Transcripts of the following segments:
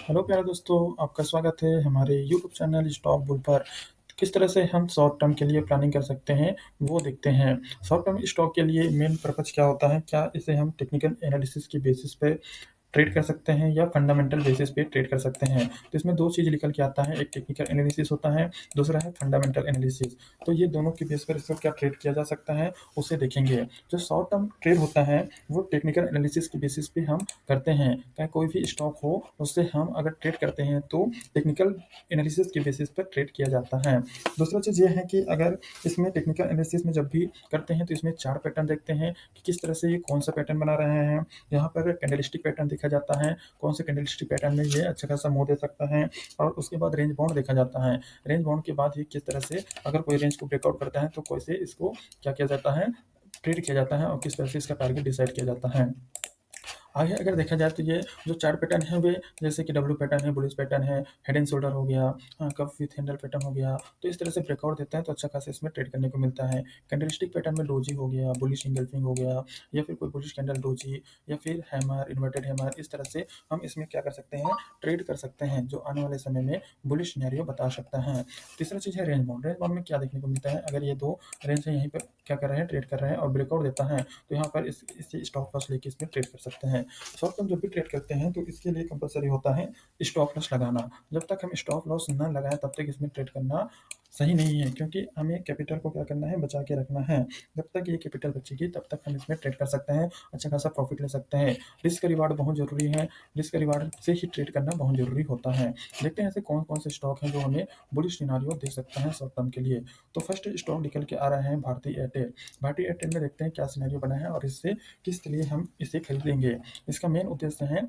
Hello प्यारे दोस्तों, आपका स्वागत है हमारे यूट्यूब चैनल स्टॉक बुल पर। किस तरह से हम शॉर्ट टर्म के लिए प्लानिंग कर सकते हैं वो देखते हैं। शॉर्ट टर्म स्टॉक के लिए मेन पर्पज क्या होता है, क्या इसे हम टेक्निकल एनालिसिस की बेसिस पे ट्रेड कर सकते हैं या फंडामेंटल बेसिस पे ट्रेड कर सकते हैं। तो इसमें दो चीज़ निकल के आता है, एक टेक्निकल एनालिसिस होता है, दूसरा है फंडामेंटल एनालिसिस। तो ये दोनों की बेस पर इसको क्या ट्रेड किया जा सकता है उसे देखेंगे। जो शॉर्ट टर्म ट्रेड होता है वो टेक्निकल एनालिसिस की बेसिस पे हम करते हैं। क्या कोई भी स्टॉक हो उससे हम अगर ट्रेड करते हैं तो टेक्निकल एनालिसिस के बेसिस पर ट्रेड किया जाता है। दूसरा चीज़ ये है कि अगर इसमें टेक्निकल एनालिसिस में जब भी करते हैं तो इसमें चार पैटर्न देखते हैं कि किस तरह से ये कौन सा पैटर्न बना रहे हैं। यहाँ पर कैंडलस्टिक पैटर्न देखा जाता है, कौन से कैंडलस्टिक पैटर्न में ये अच्छा खासा मूव दे सकता है। और उसके बाद रेंज बाउंड देखा जाता है। रेंज बाउंड के बाद ये किस तरह से अगर कोई रेंज को ब्रेकआउट करता है तो कैसे इसको क्या किया जाता है, ट्रेड किया जाता है और किस तरह से इसका टारगेट डिसाइड किया जाता है। आगे अगर देखा जाए तो ये जो चार पैटर्न है वे जैसे कि डब्ल्यू पैटर्न है, बुलिश पैटर्न है, हेड एंड शोल्डर हो गया, कफ विथ हैंडल पैटर्न हो गया। तो इस तरह से ब्रेकआउट देता है तो अच्छा खासा इसमें ट्रेड करने को मिलता है। कैंडलस्टिक पैटर्न में डोजी हो गया, बुलिश इंगल्फिंग हो गया, या फिर कोई बुलिश कैंडल डोजी, या फिर हैमर, इन्वर्टेड हैमर। इस तरह से हम इसमें क्या कर सकते हैं, ट्रेड कर सकते हैं, जो आने वाले समय में बुलिश सिनेरियो बता सकता है। तीसरा चीज़ है रेंज बाउंड। रेंज बाउंड में क्या देखने को मिलता है, अगर ये दो रेंज है यहीं पर क्या कर रहे हैं, ट्रेड कर रहे हैं और ब्रेकआउट देता है तो यहाँ पर इस स्टॉक लॉस लेके इसमें ट्रेड कर सकते हैं। शॉर्ट टर्म जब भी ट्रेड करते हैं तो इसके लिए कंपलसरी होता है स्टॉप लॉस लगाना। जब तक हम स्टॉप लॉस न लगाएं तब तक इसमें ट्रेड करना सही नहीं है, क्योंकि हमें कैपिटल को क्या करना है, बचा के रखना है। जब तक ये कैपिटल बचेगी तब तक हम इसमें ट्रेड कर सकते हैं, अच्छा खासा प्रॉफिट ले सकते हैं। रिस्क रिवार्ड बहुत जरूरी है, रिस्क रिवार्ड से ही ट्रेड करना बहुत जरूरी होता है। देखते हैं ऐसे कौन कौन से स्टॉक हैं जो हमें बुलिश सिनेरियो दे सकता है शॉर्ट टर्म के लिए। तो फर्स्ट स्टॉक निकल के आ रहा है भारतीय एयरटेल। भारतीय एयरटेल में देखते हैं क्या सिनेरियो बना है और इससे किस लिए हम इसे खरीदेंगे। इसका मेन उद्देश्य है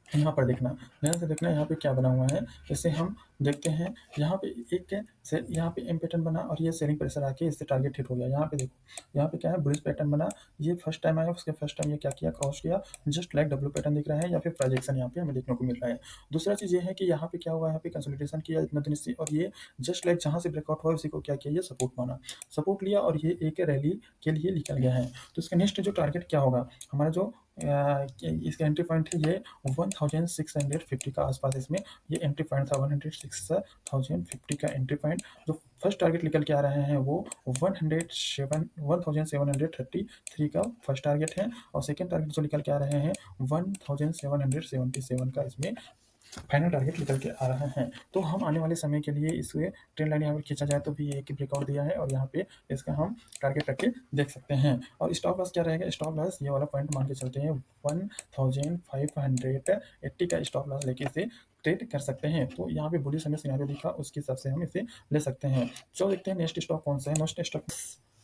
यहाँ पर देखना, ध्यान से देखना यहाँ पे क्या बना हुआ है। जैसे हम देखते हैं यहाँ पे एक से यहाँ पे एम पैटर्न बना और ये सेलिंग प्रेशर आके इससे टारगेट हिट हो गया। यहाँ पे देखो, यहाँ पे क्या है, बुलिश पैटर्न बना, ये फर्स्ट टाइम आया, उसके फर्स्ट टाइम ये क्या किया, क्रॉस किया, जस्ट लाइक डब्ल्यू पैटर्न दिख रहा है या फिर प्रोजेक्शन यहाँ पे हमें देखने को मिल रहा है। दूसरा चीज़ ये है कि यहाँ पे क्या हुआ, यहाँ पे कंसोलिडेशन किया इतना दिन से और ये जस्ट लाइक जहाँ से ब्रेकआउट हुआ उसी को क्या किया, ये सपोर्ट माना, सपोर्ट लिया और ये एक रैली के लिए निकल गया है। तो इसका नेक्स्ट जो टारगेट क्या होगा, हमारा जो इसका एंट्री पॉइंट है ये 1650 का आसपास, इसमें ये एंट्री पॉइंट था 1650 का एंट्री पॉइंट। जो फर्स्ट टारगेट निकल के आ रहे हैं वो 1733 का फर्स्ट टारगेट है और सेकंड टारगेट जो निकल के आ रहे हैं 1777 का इसमें फाइनल टारगेट निकल के आ रहा है। तो हम आने वाले समय के लिए इसे ट्रेंड लाइन यहाँ पर खींचा जाए तो भी एक ही ब्रेकआउट दिया है और यहाँ पे इसका हम टारगेट रख के देख सकते हैं। और स्टॉप लॉस क्या रहेगा, स्टॉप लॉस ये वाला पॉइंट मान के चलते हैं 1580 का स्टॉप लॉस लेके इसे ट्रेड कर सकते हैं। तो यहाँ पे बुलिश हमें सिनेरियो दिखा, उसके हिसाब से हम इसे ले सकते हैं। चलो देखते हैं नेक्स्ट स्टॉक कौन सा है। Next stock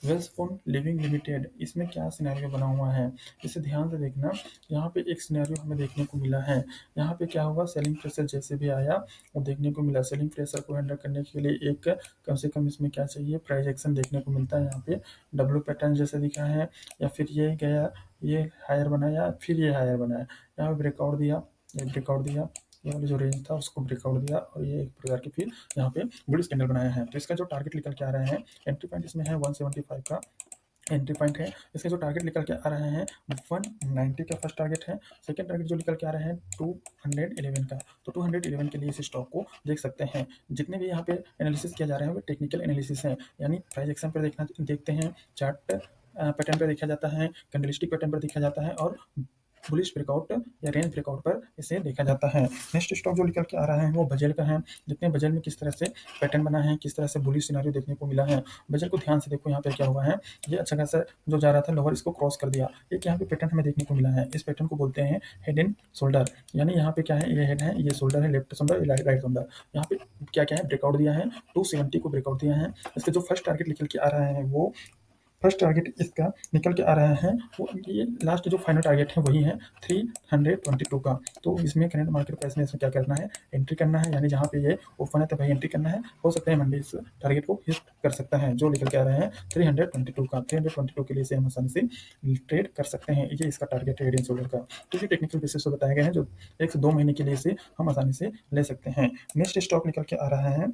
Welspun living limited. इसमें क्या सिनेरियो बना हुआ है, इसे ध्यान से देखना। यहाँ पे एक सिनेरियो हमें देखने को मिला है, यहाँ पे क्या हुआ, सेलिंग प्रेशर जैसे भी आया वो देखने को मिला। सेलिंग प्रेशर को हैंडल करने के लिए एक कम से कम इसमें क्या चाहिए, प्राइस एक्शन देखने को मिलता है। यहाँ पे डब्ल्यू पैटर्न जैसे दिखा है, या फिर ये गया, ये हायर बनाया, फिर ये हायर बनाया, यहाँ पे ब्रेकआउट दिया, ये ब्रेकआउट दिया, ये वाली जो रेंज था उसको ब्रेकआउट दिया और ये एक प्रकार की फिर यहाँ पे बुलिश कैंडल बनाया है। तो इसका जो टारगेट निकल के आ रहे हैं, एंट्री पॉइंट इसमें है 175 का एंट्री पॉइंट है। इसके जो टारगेट निकल के आ रहे हैं 190 का फर्स्ट टारगेट है। सेकंड टारगेट जो निकल के आ रहे हैं 211 का। तो 211 के लिए इस स्टॉक को देख सकते हैं। जितने भी यहाँ पे एनालिसिस किया जा रहे हैं वो टेक्निकल एनालिसिस है, यानी प्राइस एक्शन पर देखते हैं, चार्ट पैटर्न पर देखा जाता है, कैंडलस्टिक पैटर्न पर देखा जाता है और बुलिश ब्रेकआउट या रेंज ब्रेकआउट पर इसे देखा जाता है। नेक्स्ट स्टॉक जो निकल के आ रहा है वो बजल का है। जितने बजल में किस तरह से पैटर्न बना है, किस तरह से बुलिश सिनेरियो देखने को मिला है। बजल को ध्यान से देखो, यहाँ पे क्या हुआ है, ये अच्छा खासा जो जा रहा था लोअर इसको क्रॉस कर दिया। एक यहाँ पे पैटर्न हमें देखने को मिला है, इस पैटर्न को बोलते हैं हेड एंड शोल्डर। यानी यहाँ पे क्या है, ये हेड है, ये शोल्डर है, लेफ्ट शोल्डर, राइट शोल्डर। यहाँ पे क्या क्या है, ब्रेकआउट दिया है, 270 को ब्रेकआउट दिया है। इसका जो फर्स्ट टारगेट निकल के आ रहा है वो फर्स्ट टारगेट इसका निकल के आ रहा है वो, ये लास्ट जो फाइनल टारगेट है वही है 322 का। तो इसमें करंट मार्केट प्राइस में इसमें क्या करना है, एंट्री करना है, यानी जहाँ पे ये ओपन है तो वही एंट्री करना है। हो सकता है मंडी इस टारगेट को हिट कर सकता है जो निकल के आ रहे हैं 322 का। 322 के लिए इसे हम आसानी से ट्रेड कर सकते हैं, ये इसका टारगेट है हेड एंड शोल्डर का। तो ये टेक्निकल बेसिस पे बताए गए हैं जो 1 से 2 महीने के लिए इसे हम आसानी से ले सकते हैं। नेक्स्ट स्टॉक निकल के आ रहा है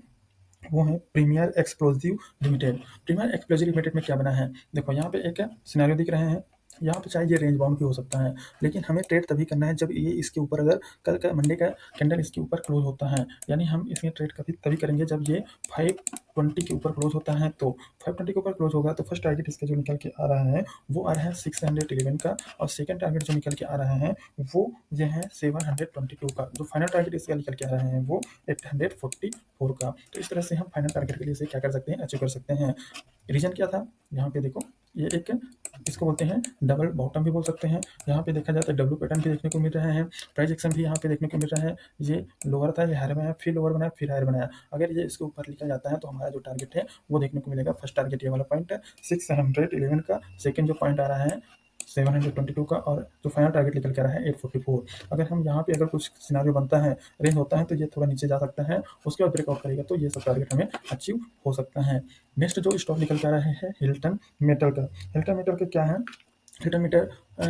वो है Premier Explosives Limited. Premier Explosives Limited में क्या बना है, देखो यहाँ पे एक सिनेरियो दिख रहे हैं, यहाँ पे चाहे ये रेंज बाउंड भी हो सकता है, लेकिन हमें ट्रेड तभी करना है जब ये इसके ऊपर, अगर कल का मंडे का कैंडल इसके ऊपर क्लोज होता है, यानी हम इसमें ट्रेड कभी तभी करेंगे जब ये 520 के ऊपर क्लोज होता है। तो 520 के ऊपर क्लोज होगा तो फर्स्ट टारगेट इसका जो निकल के आ रहा है वो आ रहा है 611 का, और सेकंड टारगेट जो निकल के आ रहा है वो ये है 722 का। जो फाइनल टारगेट इसका निकल के आ रहा है वो 844 का। तो इस तरह से हम फाइनल टारगेट के लिए इसे क्या कर सकते हैं, अचीव कर सकते हैं। रीजन क्या था, यहाँ पे देखो, ये एक, इसको बोलते हैं डबल बॉटम भी बोल सकते हैं। यहाँ पे देखा जाए तो डब्ल्यू पैटर्न भी देखने को मिल रहा है, प्राइस एक्शन भी यहाँ पे देखने को मिल रहा है। ये लोअर था, ये हायर बनाया, फिर लोअर बनाया, फिर हायर बनाया। अगर ये इसके ऊपर निकल जाता है तो हमारा जो टारगेट है वो देखने को मिलेगा। फर्स्ट टारगेट ये वाला पॉइंट है 611 का, सेकंड जो पॉइंट आ रहा है 722 का, और जो फाइनल टारगेट निकल के आ रहा है 844। अगर हम यहाँ पे अगर कुछ सिनारियो बनता है, रेंज होता है, तो ये थोड़ा नीचे जा सकता है, उसके बाद ब्रेकआउट करेगा तो ये सब टारगेट हमें अचीव हो सकता है। नेक्स्ट जो स्टॉक निकल के आ रहा है हिल्टन मेटल का। हिल्टन मेटल का क्या है, हिल्टन मीटर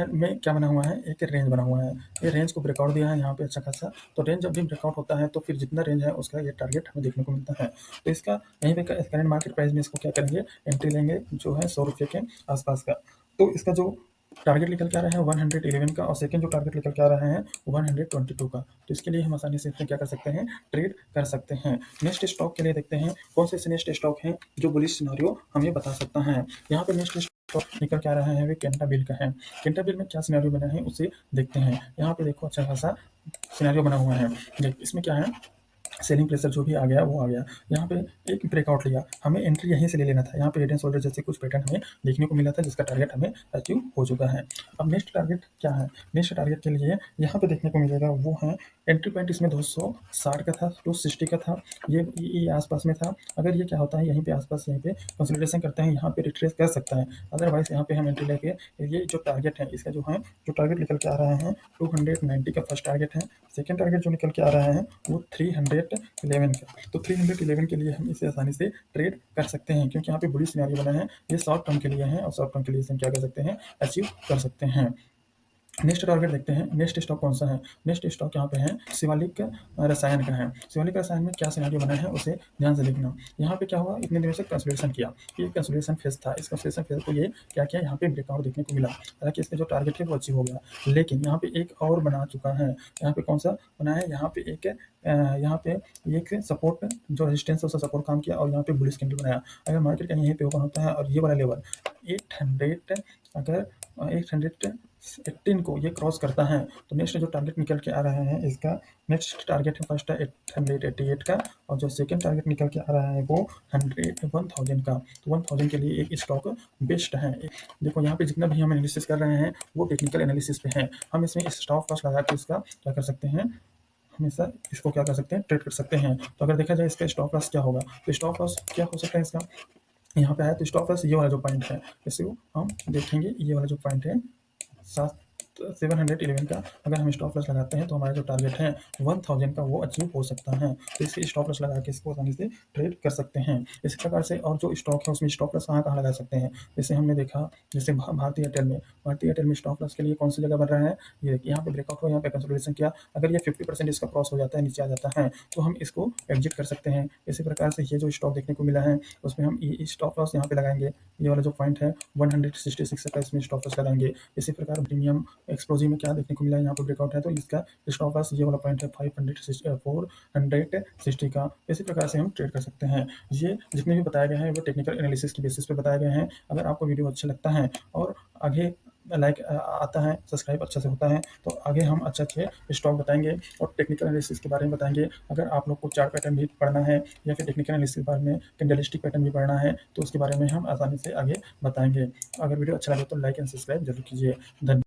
में क्या बना हुआ है, एक रेंज बना हुआ है। ये रेंज को ब्रेकआउट दिया है यहाँ पे अच्छा खासा। तो रेंज जब भी ब्रेकआउट होता है तो फिर जितना रेंज है उसका ये टारगेट हमें देखने को मिलता है। तो इसका यहीं पे करंट मार्केट प्राइस में इसको क्या करेंगे, एंट्री लेंगे जो है 100 रुपये के आसपास का। तो इसका जो टारगेट निकल के आ रहा है 111 का, और सेकंड जो टारगेट निकल के आ रहा है 122 का। तो इसके लिए हम आसानी से इसमें क्या कर सकते हैं, ट्रेड कर सकते हैं। नेक्स्ट स्टॉक के लिए देखते हैं कौन से नेक्स्ट स्टॉक है जो बुलिश सिनेरियो हमें बता सकता है। यहाँ पे नेक्स्ट स्टॉक निकल के आ रहा है वो कैंटा बिल का है। कैंटा बिल में क्या सिनेरियो बना है उसे देखते हैं। यहाँ पे देखो अच्छा खासा सिनेरियो बना हुआ है। देख इसमें क्या है, सेलिंग प्रेशर जो भी आ गया वो आ गया। यहाँ पे एक ब्रेकआउट लिया, हमें एंट्री यहीं से ले लेना था। यहाँ पे हेड एंड शोल्डर जैसे कुछ पैटर्न हमें देखने को मिला था जिसका टारगेट हमें अचीव हो चुका है। अब नेक्स्ट टारगेट क्या है, नेक्स्ट टारगेट के लिए यहाँ पे देखने को मिलेगा वो है एंट्री पॉइंट इसमें 260 का था, 260 का था, ये आसपास में था। अगर ये क्या होता है यहीं पे आसपास, यहीं पे कंसोलिडेशन करते हैं, यहाँ पे रिट्रेस कर सकता है। अदरवाइज यहाँ पे हम एंट्री लेके, ये जो टारगेट है इसका जो है, जो टारगेट निकल के आ रहा है 290 का फर्स्ट टारगेट है। सेकंड टारगेट जो निकल के आ रहा है वो 311 का। तो 311 के लिए हम इसे आसानी से ट्रेड कर सकते हैं, क्योंकि यहाँ पे बुलिश सिनेरियो बना है। ये शॉर्ट टर्म के लिए है, और शॉर्ट टर्म के लिए इसे हम क्या कर सकते हैं, अचीव कर सकते हैं। नेक्स्ट टारगेट देखते हैं, नेक्स्ट स्टॉक कौन सा है। नेक्स्ट स्टॉक यहाँ पे है शिवालिक रसायन का है। शिवालिक रसायन में क्या सिनेरियो बना है उसे ध्यान से देखना। यहाँ पे क्या हुआ, इतने दिनों से कंसोलिडेशन किया, ये कंसोलिडेशन फेज था। इस कंसोलिडेशन फेज को ये क्या किया, यहाँ पे ब्रेकआउट देखने को मिला। हालांकि इसका जो टारगेट है वो अचीव हो गया, लेकिन यहाँ पे एक और बना चुका है। यहाँ पे कौन सा बना है, यहाँ पे एक यहाँ पे एक सपोर्ट, जो रेजिस्टेंस है उसका सपोर्ट काम किया, और यहाँ पे बुलिश कैंडल बनाया। अगर मार्केट का यहीं पे ओपन होता है और ये वाला लेवल 800, अगर 818 को ये क्रॉस करता है तो नेक्स्ट जो टारगेट निकल के आ रहा है इसका, नेक्स्ट टारगेट है फर्स्ट है 888 का, और जो सेकंड टारगेट निकल के आ रहा है वो 1000 का। तो 1000 के लिए एक स्टॉक बेस्ट है। देखो यहाँ पे जितना भी हम एनालिसिस कर रहे हैं वो टेक्निकल एनालिसिस पे है। हम इसमें स्टॉप लॉस लगा के इसका क्या कर सकते हैं, हमेशा इसको क्या कर सकते हैं, ट्रेड कर सकते हैं। तो अगर देखा जाए इसका स्टॉप लॉस क्या होगा, तो स्टॉप लॉस क्या हो सकता है इसका, यहाँ पे आया तो स्टॉप लॉस ये वाला जो पॉइंट है, इसे हम देखेंगे। ये वाला जो पॉइंट है 711 का, अगर हम स्टॉप लॉस लगाते हैं तो हमारा जो टारगेट है 1000 का वो अचीव हो सकता है। तो इसके स्टॉप लॉस लगा के इसको आसानी से ट्रेड कर सकते हैं। इसी प्रकार से और जो स्टॉक है उसमें स्टॉप लॉस कहाँ कहाँ लगा सकते हैं, जैसे हमने देखा, जैसे भारतीय एयरटेल में, भारतीय एयरटेल में स्टॉप लॉस के लिए कौन सी जगह बन रहा है, ये यहाँ पे ब्रेकआउट हो, यहाँ पे कंसोलिडेशन किया, अगर ये 50% इसका क्रॉस हो जाता है, नीचे आ जाता है, तो हम इसको एग्जिट कर सकते हैं। इसी प्रकार से ये जो स्टॉक देखने को मिला है उसमें हम स्टॉप लॉस यहाँ पे लगाएंगे। ये वाला जो पॉइंट है 166 का, इसमें स्टॉप लॉस लगाएंगे। इसी प्रकार प्रीमियम एक्सप्लोजिव में क्या देखने को मिला है, यहाँ पर ब्रेकआउट है तो इसका स्टॉप लॉस ये वाला पॉइंट है 460 का। इसी प्रकार से हम ट्रेड कर सकते हैं। ये जितने भी बताए गए हैं वो टेक्निकल एनालिसिस की बेसिस पे बताए गए हैं। अगर आपको वीडियो अच्छा लगता है और आगे लाइक आता है, सब्सक्राइब अच्छा से होता है, तो आगे हम अच्छे अच्छे स्टॉक बताएंगे और टेक्निकल एनालिसिस के बारे में बताएंगे। अगर आप लोग को चार्ट पैटर्न भी पढ़ना है या फिर टेक्निकल एनालिसिस के बारे में, कैंडलस्टिक पैटर्न भी पढ़ना है, तो उसके बारे में हम आसानी से आगे बताएंगे। अगर वीडियो अच्छा लगे तो लाइक एंड सब्सक्राइब जरूर कीजिए। धन्यवाद।